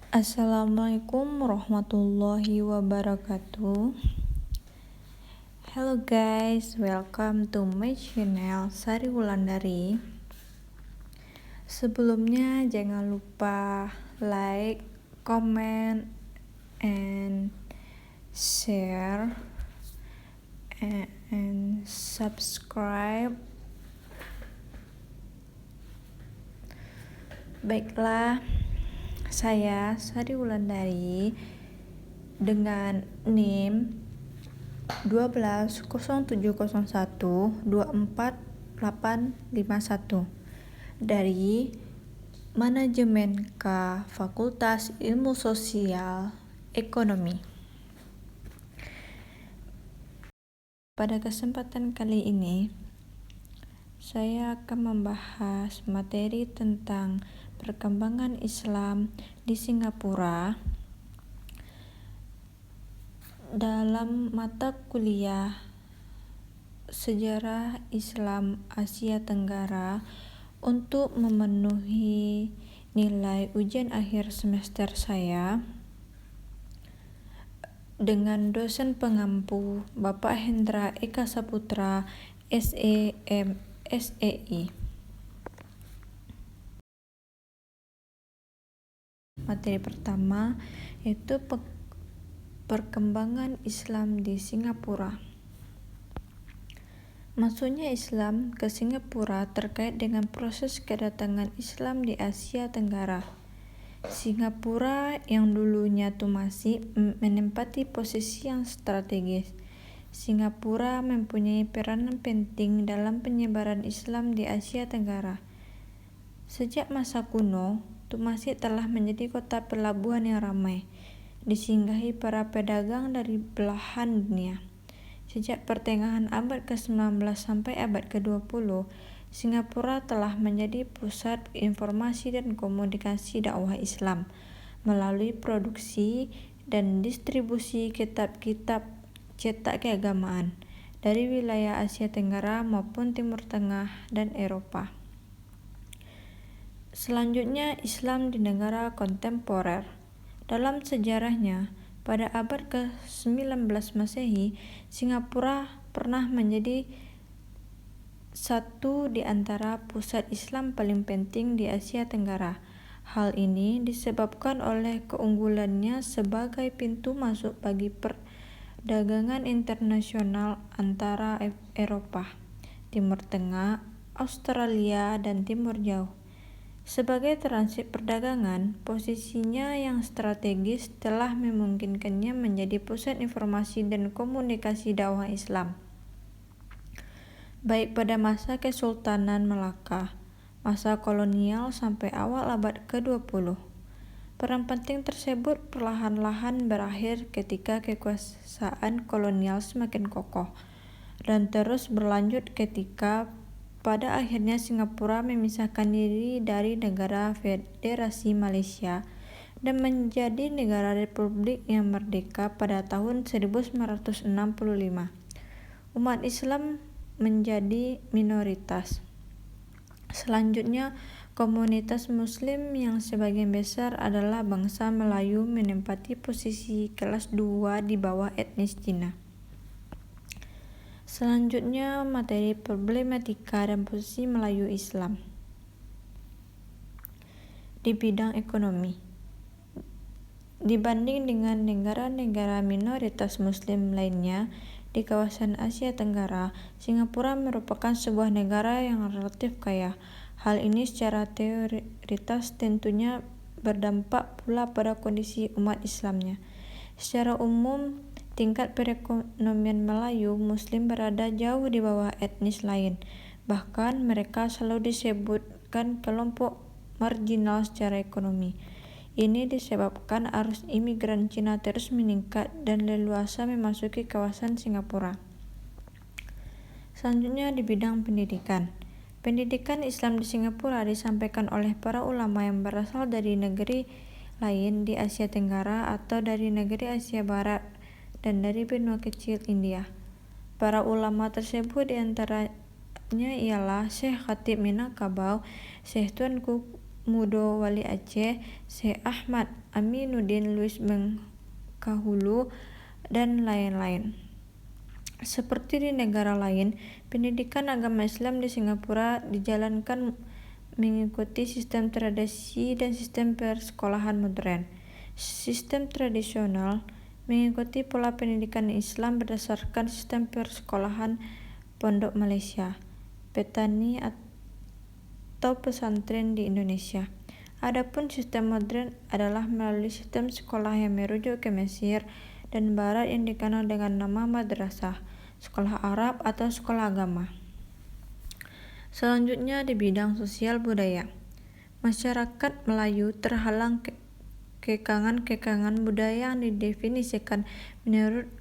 Assalamualaikum warahmatullahi wabarakatuh. Hello guys, welcome to my channel Sari Wulandari. Sebelumnya jangan lupa like, comment, and share and subscribe. Baiklah, saya Sari Wulandari dengan NIM 120701248851 dari Manajemen K Fakultas Ilmu Sosial Ekonomi. Pada kesempatan kali ini, saya akan membahas materi tentang perkembangan Islam di Singapura dalam mata kuliah Sejarah Islam Asia Tenggara untuk memenuhi nilai ujian akhir semester saya dengan dosen pengampu Bapak Hendra Eka Saputra, SEM SEI. Materi pertama yaitu perkembangan Islam di Singapura. Masuknya Islam ke Singapura terkait dengan proses kedatangan Islam di Asia Tenggara. Singapura yang dulunya masih menempati posisi yang strategis. Singapura mempunyai peranan penting dalam penyebaran Islam di Asia Tenggara. Sejak masa kuno, Masjid telah menjadi kota pelabuhan yang ramai, disinggahi para pedagang dari belahan dunia. Sejak pertengahan abad ke-19 sampai abad ke-20, Singapura telah menjadi pusat informasi dan komunikasi dakwah Islam melalui produksi dan distribusi kitab-kitab cetak keagamaan dari wilayah Asia Tenggara maupun Timur Tengah dan Eropa. Selanjutnya, Islam di negara kontemporer. Dalam sejarahnya, pada abad ke-19 Masehi, Singapura pernah menjadi satu di antara pusat Islam paling penting di Asia Tenggara. Hal ini disebabkan oleh keunggulannya sebagai pintu masuk bagi perdagangan internasional antara Eropa, Timur Tengah, Australia, dan Timur Jauh. Sebagai transit perdagangan, posisinya yang strategis telah memungkinkannya menjadi pusat informasi dan komunikasi dakwah Islam, baik pada masa Kesultanan Melaka, masa kolonial sampai awal abad ke-20. Peran penting tersebut perlahan-lahan berakhir ketika kekuasaan kolonial semakin kokoh, dan terus berlanjut ketika pada akhirnya Singapura memisahkan diri dari negara Federasi Malaysia dan menjadi negara republik yang merdeka pada tahun 1965. Umat Islam menjadi minoritas. Selanjutnya, komunitas Muslim yang sebagian besar adalah bangsa Melayu menempati posisi kelas 2 di bawah etnis Cina. Selanjutnya, materi problematika dan posisi Melayu Islam di bidang ekonomi. Dibanding dengan negara-negara minoritas Muslim lainnya di kawasan Asia Tenggara, Singapura merupakan sebuah negara yang relatif kaya. Hal ini secara teoritis tentunya berdampak pula pada kondisi umat Islamnya. Secara umum, tingkat perekonomian Melayu Muslim berada jauh di bawah etnis lain. Bahkan mereka selalu disebutkan kelompok marginal secara ekonomi. Ini disebabkan arus imigran Cina terus meningkat dan leluasa memasuki kawasan Singapura. Selanjutnya di bidang pendidikan. Pendidikan Islam di Singapura disampaikan oleh para ulama yang berasal dari negeri lain di Asia Tenggara atau dari negeri Asia Barat dan dari benua kecil India. Para ulama tersebut diantaranya ialah Syekh Khatib Minangkabau, Syekh Tuanku Mudo Wali Aceh, Syekh Ahmad Aminuddin Luis Bengkahulu, dan lain-lain. Seperti di negara lain, pendidikan agama Islam di Singapura dijalankan mengikuti sistem tradisi dan sistem persekolahan modern. Sistem tradisional mengikuti pola pendidikan Islam berdasarkan sistem persekolahan pondok Malaysia, petani atau pesantren di Indonesia. Adapun sistem modern adalah melalui sistem sekolah yang merujuk ke Mesir dan Barat yang dikenal dengan nama madrasah, sekolah Arab atau sekolah agama. Selanjutnya di bidang sosial budaya. Masyarakat Melayu terhalang kekangan-kekangan budaya yang didefinisikan menurut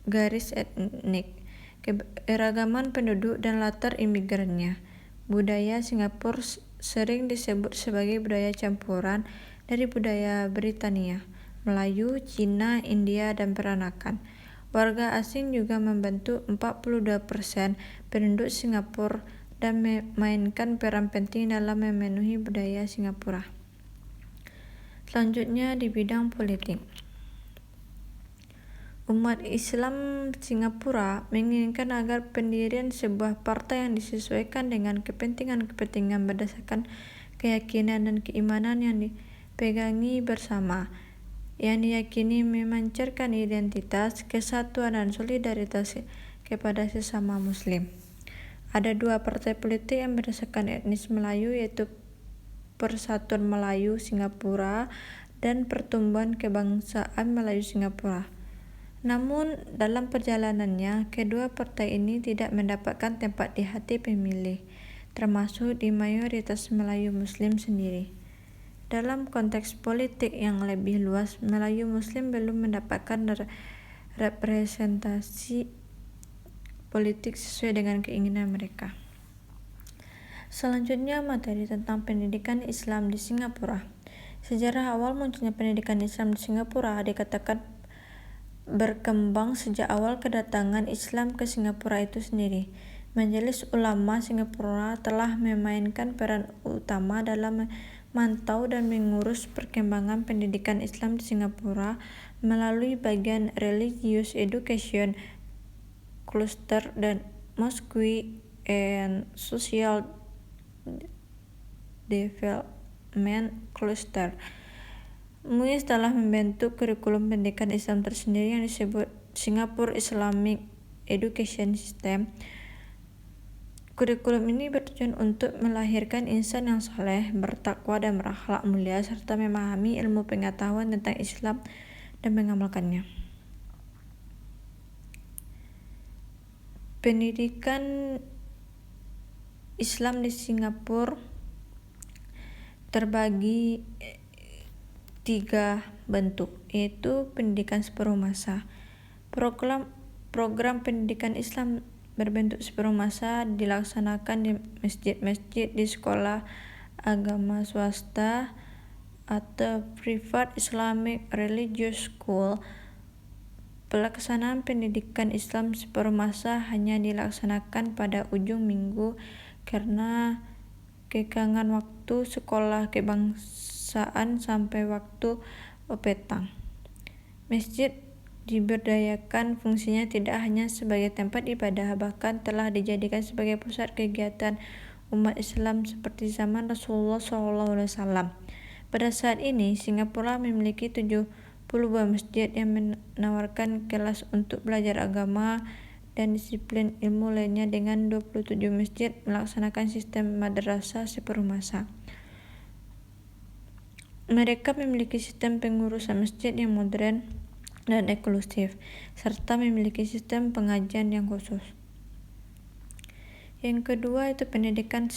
garis etnik, keberagaman penduduk dan latar imigrannya. Budaya Singapura sering disebut sebagai budaya campuran dari budaya Britania, Melayu, Cina, India, dan peranakan. Warga asing juga membentuk 42% penduduk Singapura dan memainkan peran penting dalam memenuhi budaya Singapura. Selanjutnya di bidang politik. Umat Islam Singapura menginginkan agar pendirian sebuah partai yang disesuaikan dengan kepentingan-kepentingan berdasarkan keyakinan dan keimanan yang dipegangi bersama, yang diyakini memancarkan identitas, kesatuan, dan solidaritas kepada sesama Muslim. Ada dua partai politik yang berdasarkan etnis Melayu, yaitu Persatuan Melayu Singapura dan Pertumbuhan Kebangsaan Melayu Singapura. Namun, dalam perjalanannya, kedua partai ini tidak mendapatkan tempat di hati pemilih, termasuk di mayoritas Melayu Muslim sendiri. Dalam konteks politik yang lebih luas, Melayu Muslim belum mendapatkan representasi politik sesuai dengan keinginan mereka. Selanjutnya, materi tentang pendidikan Islam di Singapura. Sejarah awal munculnya pendidikan Islam di Singapura dikatakan berkembang sejak awal kedatangan Islam ke Singapura itu sendiri. Majelis Ulama Singapura telah memainkan peran utama dalam memantau dan mengurus perkembangan pendidikan Islam di Singapura melalui bagian Religious Education Cluster dan Mosque and Social Development Cluster. MUIS telah membentuk kurikulum pendidikan Islam tersendiri yang disebut Singapore Islamic Education System. Kurikulum ini bertujuan untuk melahirkan insan yang saleh, bertakwa, dan berakhlak mulia, serta memahami ilmu pengetahuan tentang Islam dan mengamalkannya. Pendidikan Islam di Singapura terbagi 3 bentuk, yaitu pendidikan separuh masa. Program pendidikan Islam berbentuk separuh masa dilaksanakan di masjid-masjid, di sekolah agama swasta atau Private Islamic Religious School. Pelaksanaan pendidikan Islam separuh masa hanya dilaksanakan pada ujung minggu karena kekangan waktu sekolah kebangsaan sampai waktu petang. Masjid diberdayakan, fungsinya tidak hanya sebagai tempat ibadah, bahkan telah dijadikan sebagai pusat kegiatan umat Islam seperti zaman Rasulullah SAW. Pada saat ini, Singapura memiliki 70 buah masjid yang menawarkan kelas untuk belajar agama dan disiplin ilmu lainnya, dengan 27 masjid melaksanakan sistem madrasah separuh masa. Mereka memiliki sistem pengurusan masjid yang modern dan eksklusif, serta memiliki sistem pengajian yang khusus. Yang kedua itu pendidikan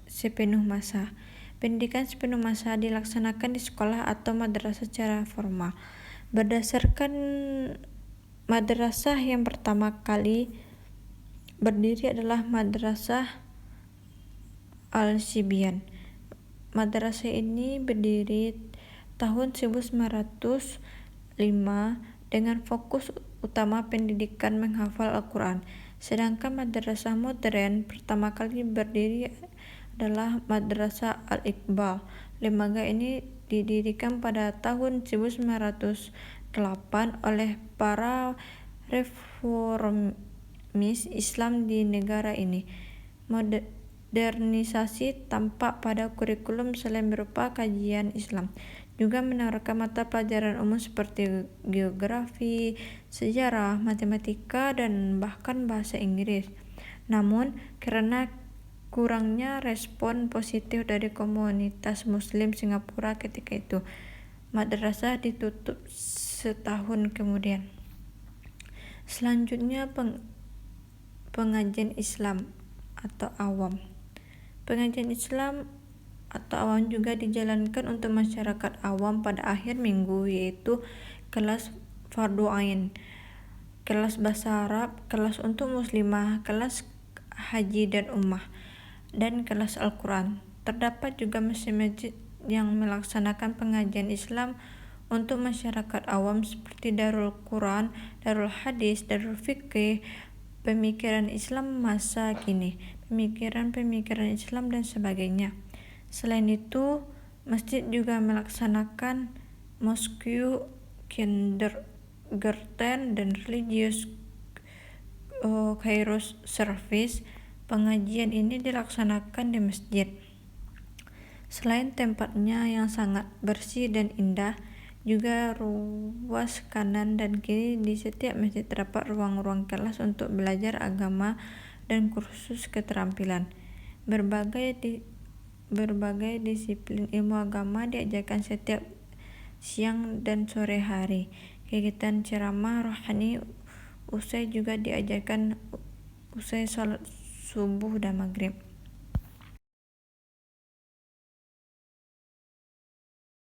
sepenuh masa. Pendidikan sepenuh masa dilaksanakan di sekolah atau madrasah secara formal. Berdasarkan madrasah yang pertama kali berdiri adalah Madrasah Al-Sibyan. Madrasah ini berdiri tahun 1905 dengan fokus utama pendidikan menghafal Al-Quran. Sedangkan madrasah modern pertama kali berdiri adalah Madrasah Al-Iqbal. Lembaga ini didirikan pada tahun 1908 oleh para reformis Islam di negara ini. Modernisasi tampak pada kurikulum selain berupa kajian Islam, juga menawarkan mata pelajaran umum seperti geografi, sejarah, matematika, dan bahkan bahasa Inggris. Namun, karena kurangnya respon positif dari komunitas Muslim Singapura ketika itu, madrasah ditutup setahun kemudian. Selanjutnya, pengajian Islam atau awam. Pengajian Islam atau awam juga dijalankan untuk masyarakat awam pada akhir minggu, yaitu kelas fardu ain, kelas bahasa Arab, kelas untuk muslimah, kelas haji dan ummah, dan kelas Al-Quran. Terdapat juga masjid-masjid yang melaksanakan pengajian Islam untuk masyarakat awam seperti Darul Quran, Darul Hadis, Darul Fikih, pemikiran Islam masa kini, pemikiran Islam, dan sebagainya. Selain itu, masjid juga melaksanakan mosque, kindergarten, dan religious Kairos service. Pengajian ini dilaksanakan di masjid. Selain tempatnya yang sangat bersih dan indah, juga ruas kanan dan kiri di setiap masjid terdapat ruang-ruang kelas untuk belajar agama dan kursus keterampilan. Berbagai disiplin ilmu agama diajarkan setiap siang dan sore hari. Kegiatan ceramah rohani usai juga diajarkan usai salat subuh dan maghrib.